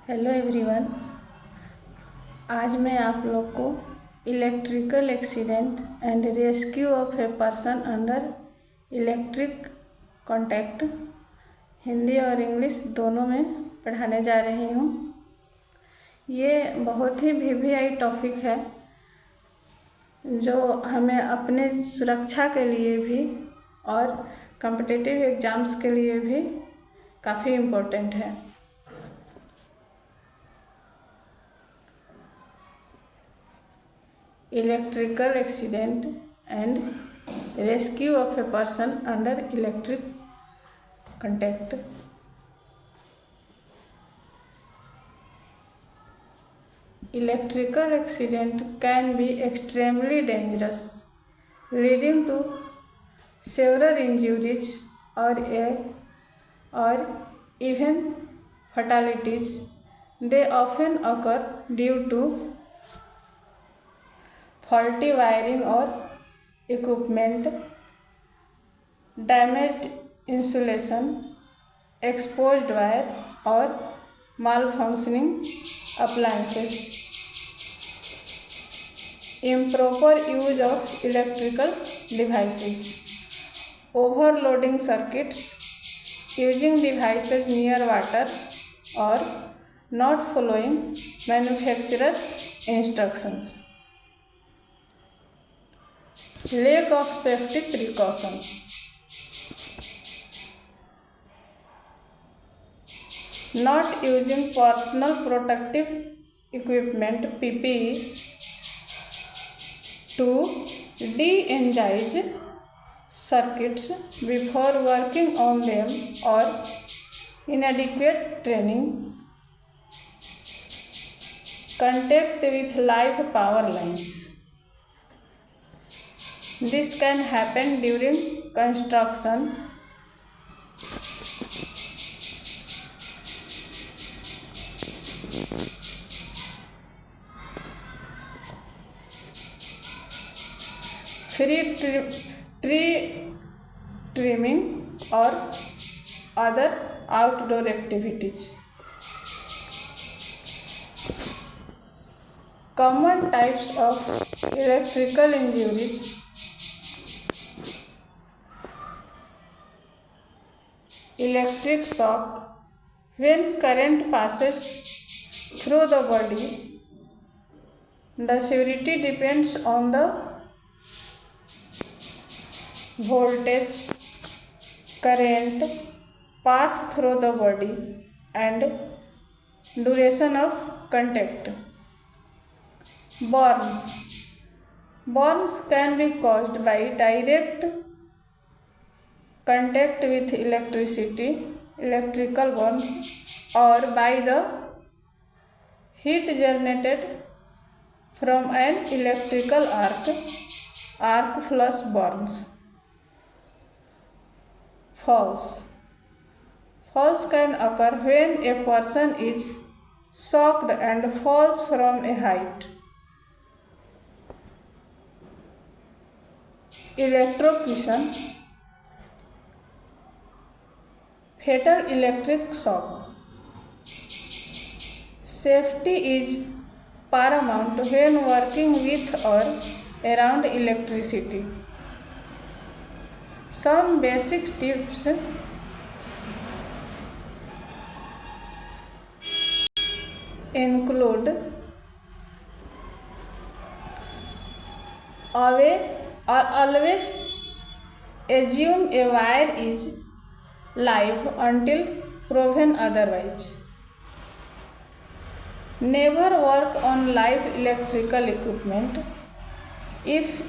Hello everyone. आज मैं आप लोग को electrical accident and rescue of a person under electric contact Hindi और इंग्लिश दोनों में पढ़ाने जा रही हूँ। ये बहुत ही वीवीआई टॉपिक है जो हमें अपने सुरक्षा के लिए भी और कॉम्पिटिटिव एग्ज़ाम्स के लिए भी काफ़ी इम्पोर्टेंट है। Electrical accident and rescue of a person under electric contact. Electrical accident can be extremely dangerous, leading to several injuries or even fatalities. They often occur due to faulty wiring or equipment, damaged insulation, exposed wire, or malfunctioning appliances. Improper use of electrical devices, overloading circuits, using devices near water, or not following manufacturer instructions. Lack of safety precaution. Not using personal protective equipment PPE to de-energize circuits before working on them, or inadequate training. Contact with live power lines. This can happen during construction, tree trimming, or other outdoor activities. Common types of electrical injuries: electric shock, when current passes through the body. The severity depends on the voltage, current, path through the body, and duration of contact. Burns. Burns can be caused by direct contact with electrical burns, or by the heat generated from an electrical arc flash burns. Falls. Falls can occur when a person is shocked and falls from a height. Electrocution. Fatal electric shock. Safety is paramount when working with or around electricity. Some basic tips include: always assume a wire is live until proven otherwise. Never work on live electrical equipment if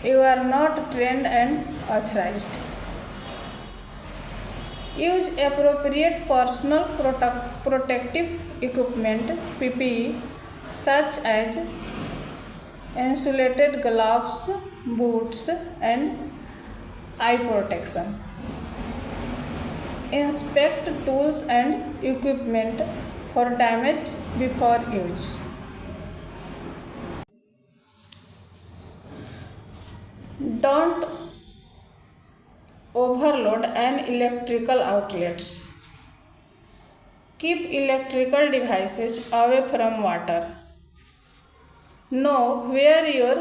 you are not trained and authorized. Use appropriate personal protective equipment PPE, such as insulated gloves, boots, and eye protection. Inspect tools and equipment for damage before use. Don't overload an electrical outlets. Keep electrical devices away from water. Know where your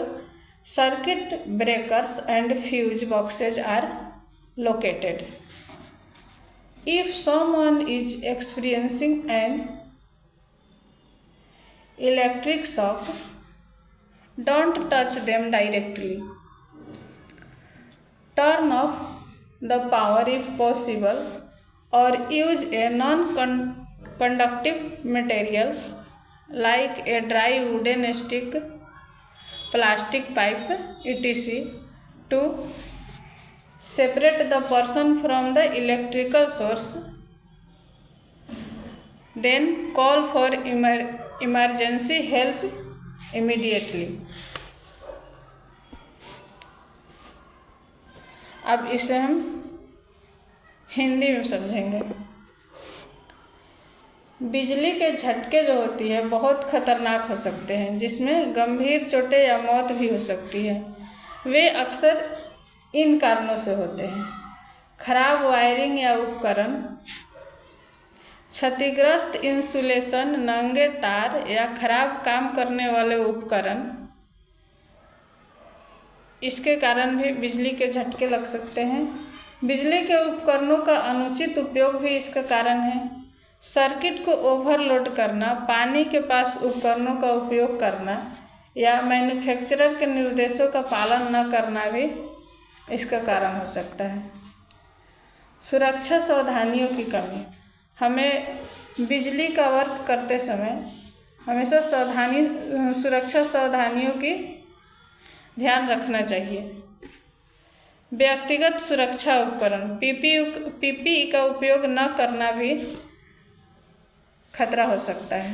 circuit breakers and fuse boxes are located. If someone is experiencing an electric shock, don't touch them directly. Turn off the power if possible, or use a non-conductive material like a dry wooden stick, plastic pipe, etc. to separate the person from the electrical source. Then call for emergency help immediately. अब इसे हम हिंदी में समझेंगे। बिजली के झटके जो होती है बहुत खतरनाक हो सकते हैं, जिसमें गंभीर चोटें या मौत भी हो सकती है। वे अक्सर इन कारणों से होते हैं: खराब वायरिंग या उपकरण, क्षतिग्रस्त इंसुलेशन, नंगे तार या खराब काम करने वाले उपकरण। इसके कारण भी बिजली के झटके लग सकते हैं। बिजली के उपकरणों का अनुचित उपयोग भी इसका कारण है। सर्किट को ओवरलोड करना, पानी के पास उपकरणों का उपयोग करना या मैन्युफैक्चरर के निर्देशों का पालन न करना भी इसका कारण हो सकता है। सुरक्षा सावधानियों की कमी। हमें बिजली का वर्क करते समय हमेशा सुरक्षा सावधानियों की ध्यान रखना चाहिए। व्यक्तिगत सुरक्षा उपकरण पीपीई का उपयोग न करना भी खतरा हो सकता है।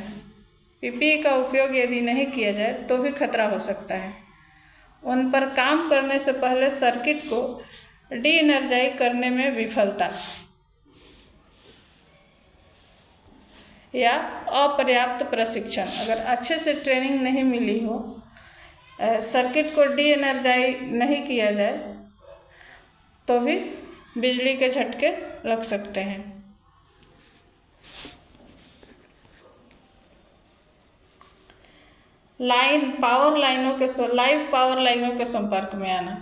पीपीई का उपयोग यदि नहीं किया जाए तो भी खतरा हो सकता है। उन पर काम करने से पहले सर्किट को डी एनर्जाइज करने में विफलता या अपर्याप्त प्रशिक्षण। अगर अच्छे से ट्रेनिंग नहीं मिली हो, सर्किट को डी एनर्जाइज नहीं किया जाए तो भी बिजली के झटके लग सकते हैं। लाइव पावर लाइनों के संपर्क में आना।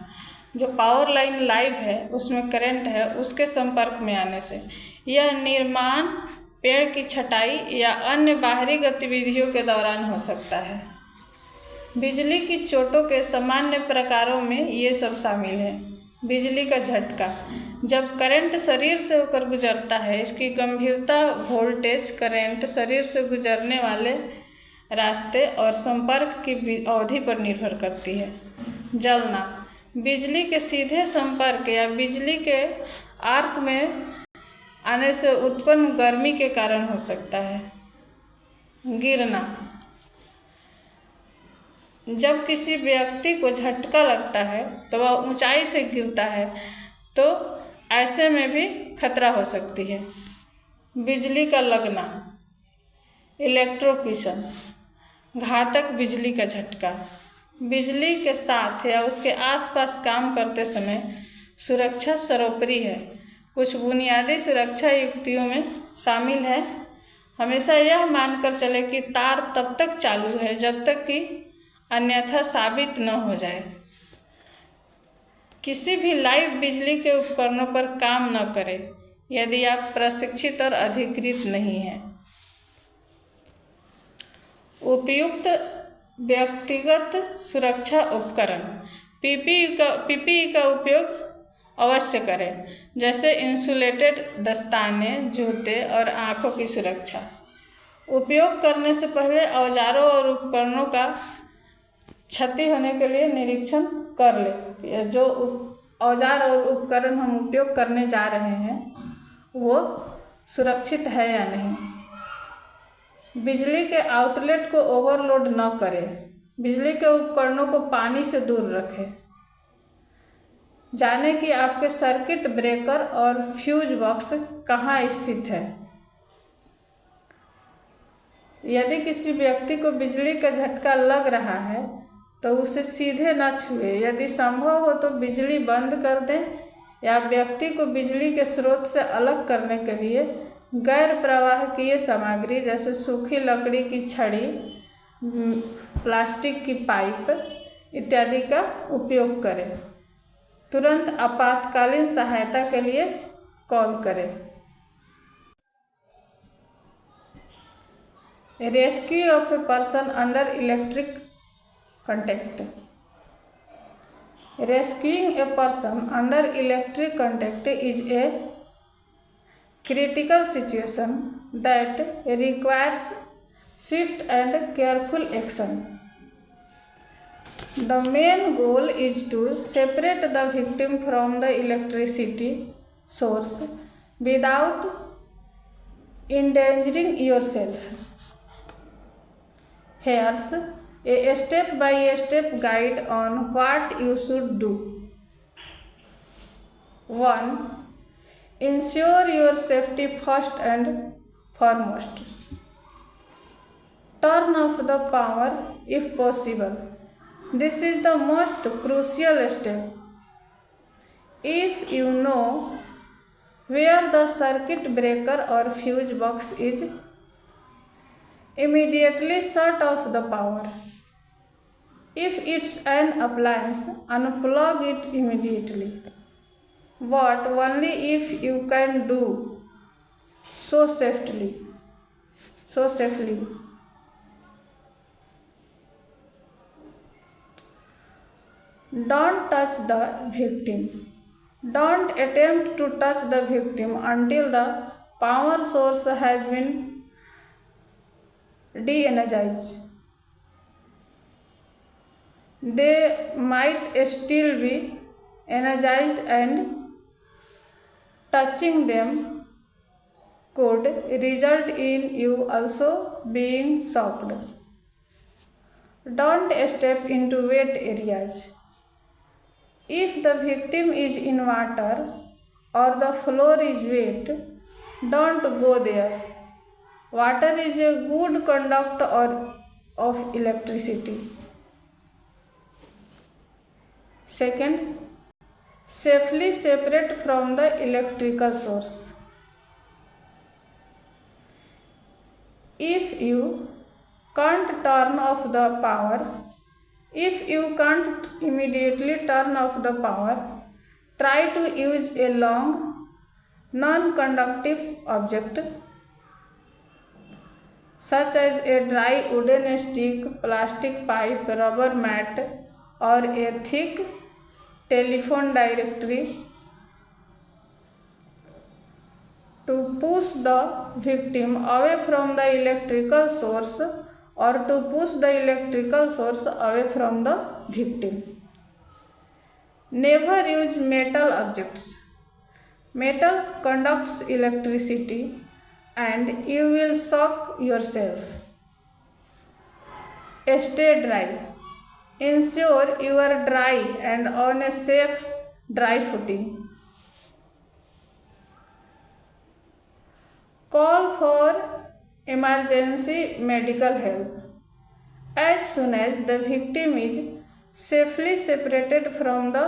जो पावर लाइन लाइव है उसमें करंट है, उसके संपर्क में आने से यह निर्माण, पेड़ की छटाई या अन्य बाहरी गतिविधियों के दौरान हो सकता है। बिजली की चोटों के सामान्य प्रकारों में ये सब शामिल हैं। बिजली का झटका। जब करंट शरीर से होकर गुजरता है, इसकी गंभीरता वोल्टेज, करंट, शरीर से गुजरने वाले रास्ते और संपर्क की अवधि पर निर्भर करती है। जलना। बिजली के सीधे संपर्क या बिजली के आर्क में आने से उत्पन्न गर्मी के कारण हो सकता है। गिरना। जब किसी व्यक्ति को झटका लगता है तो वह ऊंचाई से गिरता है, तो ऐसे में भी खतरा हो सकती है। बिजली का लगना, इलेक्ट्रोक्यूशन, घातक बिजली का झटका। बिजली के साथ या उसके आसपास काम करते समय सुरक्षा सर्वोपरि है। कुछ बुनियादी सुरक्षा युक्तियों में शामिल है: हमेशा यह मानकर चले कि तार तब तक चालू है जब तक कि अन्यथा साबित न हो जाए। किसी भी लाइव बिजली के उपकरणों पर काम न करें यदि आप प्रशिक्षित और अधिकृत नहीं हैं। उपयुक्त व्यक्तिगत सुरक्षा उपकरण पीपीई का उपयोग अवश्य करें, जैसे इंसुलेटेड दस्ताने, जूते और आँखों की सुरक्षा। उपयोग करने से पहले औजारों और उपकरणों का क्षति होने के लिए निरीक्षण कर लें। जो औजार और उपकरण हम उपयोग करने जा रहे हैं वो सुरक्षित है या नहीं। बिजली के आउटलेट को ओवरलोड न करें। बिजली के उपकरणों को पानी से दूर रखें। जानें कि आपके सर्किट ब्रेकर और फ्यूज बॉक्स कहाँ स्थित है। यदि किसी व्यक्ति को बिजली का झटका लग रहा है तो उसे सीधे न छुए। यदि संभव हो तो बिजली बंद कर दें या व्यक्ति को बिजली के स्रोत से अलग करने के लिए गैर प्रवाहकीय सामग्री जैसे सूखी लकड़ी की छड़ी, प्लास्टिक की पाइप इत्यादि का उपयोग करें। तुरंत आपातकालीन सहायता के लिए कॉल करें। Rescue of a person under electric contact. Rescuing a person under electric contact is a critical situation that requires swift and careful action. The main goal is to separate the victim from the electricity source without endangering yourself. Here's a step-by-step guide on what you should do. 1. Ensure your safety first and foremost. Turn off the power if possible. This is the most crucial step. If you know where the circuit breaker or fuse box is, immediately shut off the power. If it's an appliance, unplug it immediately. But only if you can do so safely. Don't touch the victim. Don't attempt to touch the victim until the power source has been de-energized. They might still be energized and touching them could result in you also being shocked. Don't step into wet areas. If the victim is in water or the floor is wet, don't go there. Water is a good conductor of electricity. Second, safely separate from the electrical source. If you can't turn off the power, if you can't immediately turn off the power, try to use a long, non-conductive object such as a dry wooden stick, plastic pipe, rubber mat, or a thick telephone directory to push the victim away from the electrical source or to push the electrical source away from the victim. Never use metal objects. Metal conducts electricity and you will shock yourself. Stay dry. Ensure you are dry and on a safe dry footing. Call for emergency medical help as soon as the victim is safely separated from the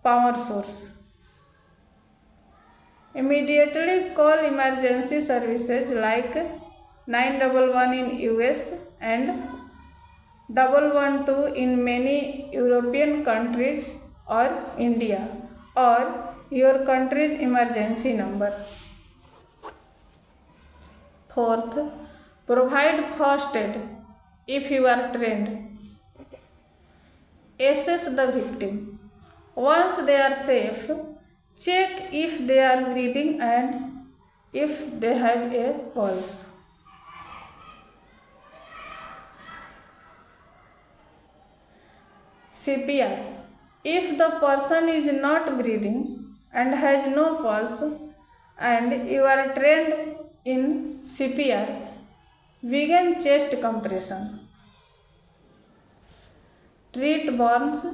power source. Immediately call emergency services like 911 in US and 112 in many European countries or India or your country's emergency number. Fourth, provide first aid if you are trained. Assess the victim. Once they are safe, check if they are breathing and if they have a pulse. CPR. If the person is not breathing and has no pulse and you are trained in CPR, begin chest compression. Treat burns.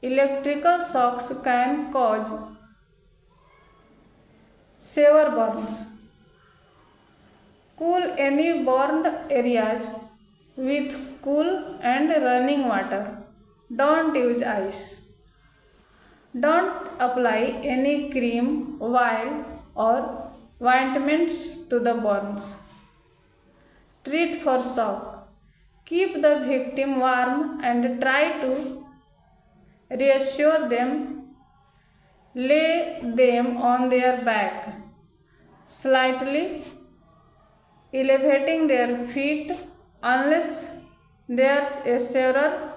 Electrical shocks can cause severe burns. Cool any burned areas with cool and running water. Don't use ice. Don't apply any cream, oil or ointments to the burns. Treat for shock. Keep the victim warm and try to reassure them. Lay them on their back, slightly elevating their feet unless there's a severe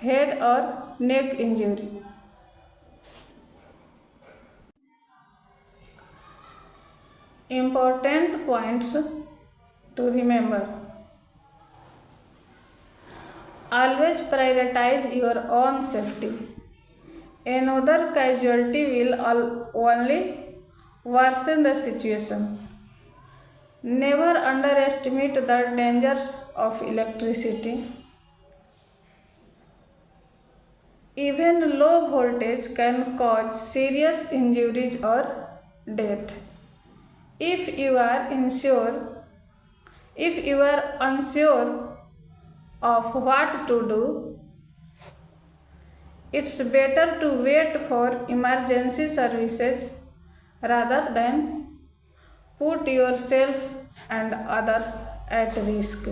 head or neck injury. Important points to remember. Always prioritize your own safety. Another casualty will only worsen the situation. Never underestimate the dangers of electricity. Even low voltage can cause serious injuries or death. If you are unsure of what to do, it's better to wait for emergency services rather than put yourself and others at risk.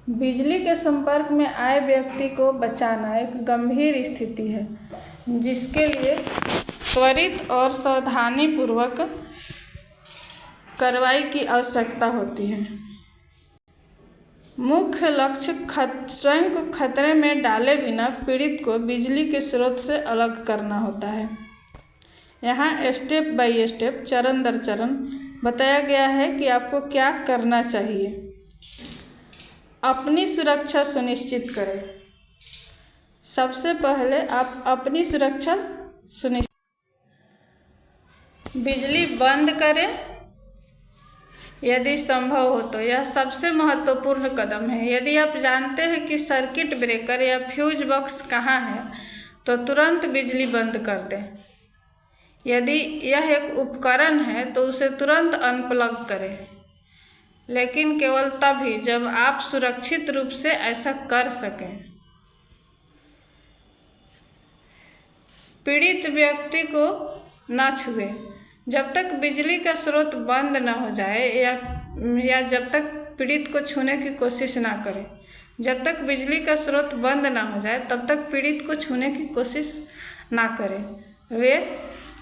बिजली के संपर्क में आए व्यक्ति को बचाना एक गंभीर स्थिति है, जिसके लिए त्वरित और सावधानीपूर्वक कार्रवाई की आवश्यकता होती है। मुख्य लक्ष्य स्वयं को खतरे में डाले बिना पीड़ित को बिजली के स्रोत से अलग करना होता है। यहाँ स्टेप बाय स्टेप, चरण दर चरण बताया गया है कि आपको क्या करना चाहिए। अपनी सुरक्षा सुनिश्चित करें। सबसे पहले आप अपनी सुरक्षा सुनिश्चित। बिजली बंद करें यदि संभव हो तो, यह सबसे महत्वपूर्ण कदम है। यदि आप जानते हैं कि सर्किट ब्रेकर या फ्यूज बॉक्स कहाँ है, तो तुरंत बिजली बंद कर दें। यदि यह एक उपकरण है तो उसे तुरंत अनप्लग करें, लेकिन केवल तभी जब आप सुरक्षित रूप से ऐसा कर सकें। पीड़ित व्यक्ति को न छुएं जब तक बिजली का स्रोत बंद न हो जाए या जब तक पीड़ित को छूने की कोशिश ना करें। जब तक बिजली का स्रोत बंद ना हो जाए तब तक पीड़ित को छूने की कोशिश ना करें। वे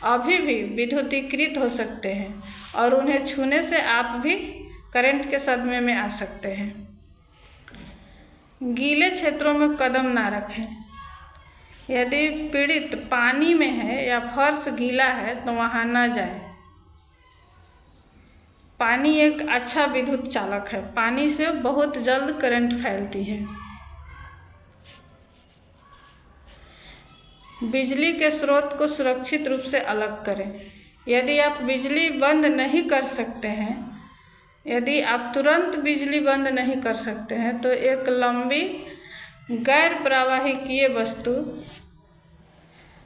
अभी भी विद्युतीकृत हो सकते हैं और उन्हें छूने से आप भी करंट के सदमे में आ सकते हैं। गीले क्षेत्रों में कदम ना रखें। यदि पीड़ित पानी में है या फर्श गीला है तो वहाँ न जाएं। पानी एक अच्छा विद्युत चालक है। पानी से बहुत जल्द करंट फैलती है। बिजली के स्रोत को सुरक्षित रूप से अलग करें। यदि आप बिजली बंद नहीं कर सकते हैं, यदि आप तुरंत बिजली बंद नहीं कर सकते हैं, तो एक लंबी गैर प्रवाहकीय वस्तु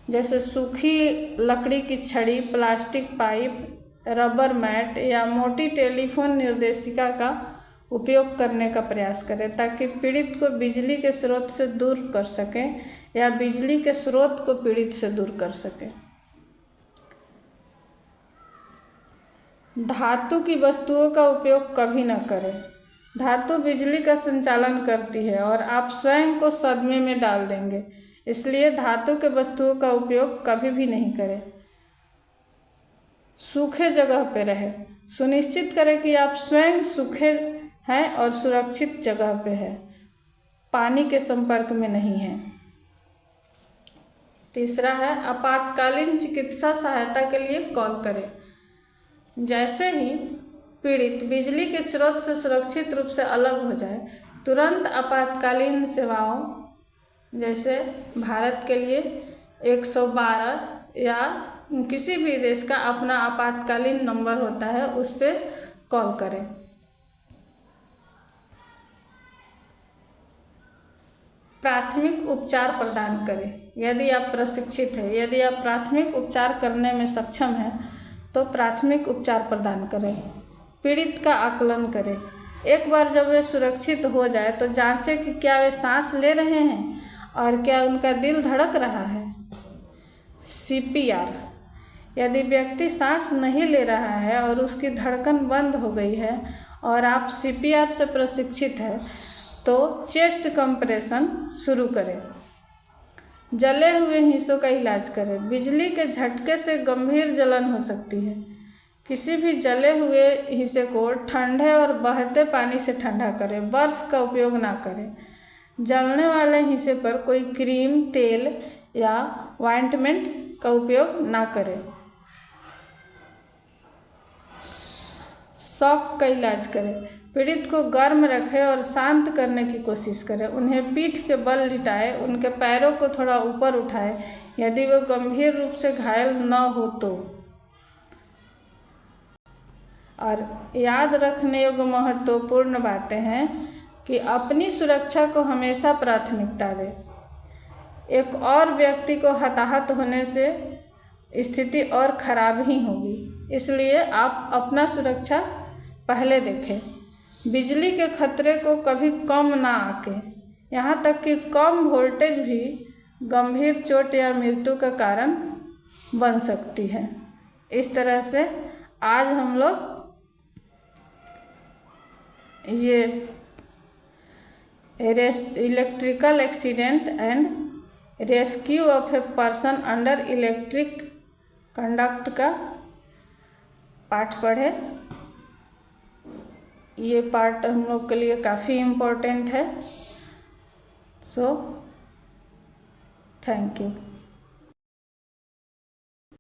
जैसे सूखी लकड़ी की छड़ी, प्लास्टिक पाइप, रबर मैट या मोटी टेलीफोन निर्देशिका का उपयोग करने का प्रयास करें, ताकि पीड़ित को बिजली के स्रोत से दूर कर सकें या बिजली के स्रोत को पीड़ित से दूर कर सकें। धातु की वस्तुओं का उपयोग कभी न करें। धातु बिजली का संचालन करती है और आप स्वयं को सदमे में डाल देंगे, इसलिए धातु के वस्तुओं का उपयोग कभी भी नहीं करें। सूखे जगह पर रहें। सुनिश्चित करें कि आप स्वयं सूखे हैं और सुरक्षित जगह पे हैं, पानी के संपर्क में नहीं हैं। तीसरा है आपातकालीन चिकित्सा सहायता के लिए कॉल करें। जैसे ही पीड़ित बिजली के स्रोत से सुरक्षित रूप से अलग हो जाए, तुरंत आपातकालीन सेवाओं जैसे भारत के लिए 112 या किसी भी देश का अपना आपातकालीन नंबर होता है, उस पर कॉल करें। प्राथमिक उपचार प्रदान करें। यदि आप प्रशिक्षित हैं, यदि आप प्राथमिक उपचार करने में सक्षम हैं, तो प्राथमिक उपचार प्रदान करें। पीड़ित का आकलन करें। एक बार जब वे सुरक्षित हो जाए तो जांचें कि क्या वे सांस ले रहे हैं और क्या उनका दिल धड़क रहा है। CPR। यदि व्यक्ति सांस नहीं ले रहा है और उसकी धड़कन बंद हो गई है और आप CPR से प्रशिक्षित हैं तो चेस्ट कंप्रेशन शुरू करें। जले हुए हिस्सों का इलाज करें। बिजली के झटके से गंभीर जलन हो सकती है। किसी भी जले हुए हिस्से को ठंडे और बहते पानी से ठंडा करें। बर्फ़ का उपयोग ना करें। जलने वाले हिस्से पर कोई क्रीम, तेल या ऑइंटमेंट का उपयोग ना करें। शॉक का इलाज करें। पीड़ित को गर्म रखें और शांत करने की कोशिश करें। उन्हें पीठ के बल लिटाएं। उनके पैरों को थोड़ा ऊपर उठाएं यदि वो गंभीर रूप से घायल न हो तो। और याद रखने योग्य महत्वपूर्ण बातें हैं कि अपनी सुरक्षा को हमेशा प्राथमिकता दें। एक और व्यक्ति को हताहत होने से स्थिति और खराब ही होगी, इसलिए आप अपना सुरक्षा पहले देखें। बिजली के खतरे को कभी कम ना आके, यहाँ तक कि कम वोल्टेज भी गंभीर चोट या मृत्यु का कारण बन सकती है। इस तरह से आज हम लोग ये electrical accident and rescue of a person under electric conduct का पाठ पढ़े। ये पार्ट हम लोग के लिए काफ़ी इम्पोर्टेंट है। So thank you.